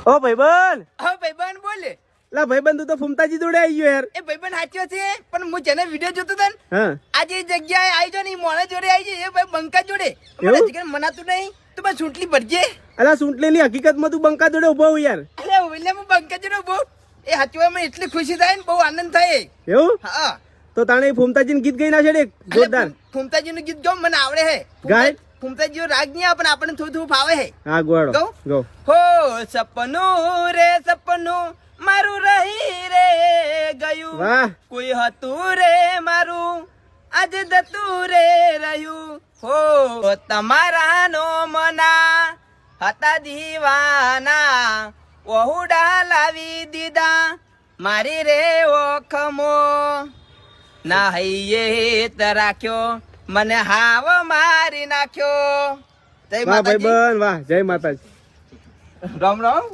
ઓ ભાઈબંધ, હા ભાઈબંધ બોલે. લા ભાઈબંધ તું તો ફૂમતાજી જોડે આવી ગયો યાર. એ ભાઈબંધ સાચો છે, પણ હું જેને વિડીયો જોતો હતો ને હા આજે એ જગ્યાએ આવી જાય ને મોણા જોડે આવી જાય એ ભાઈ બંકા જોડે એવું? મને હજી મનાતું નહીં તો બસ ચૂંટલી ભરજે. અલા સૂંટલેલી હકીકતમાં તું બંકા જોડે ઉભો હું યાર. અરે ઓલે હું બંકા જોડે બહુ એ સાચવામાં એટલી ખુશી થાય ને બહુ આનંદ થાય. એવું? હા તો તાણે ફૂમતાજીને ગીત ગઈ ના છે એક જોરદાર. ફૂમતાજી નું ગીત ગાઉં મને આવડે હે. ગાય? ફૂમતાજી રાગ નહીં આવે પણ આપણને થોડું થોડું ફાવે હે. હા ગોળો ગાઉં? ગો. હો સપનું રે સપનું મારું રહી રે ગયું, વાહ કોઈ હતું રે મારું આજે જતું રે રહ્યું. હો તમારા નો મના હતા દીવાના ઓહુડા લાવી દીધા મારી રે ઓખમો ના હૈયે ત રાખ્યો મને હાવ મારી નાખ્યો. જય વાહ માતાજી. ભાઈબંધ વાહ, જય માતાજી. રામ રામ.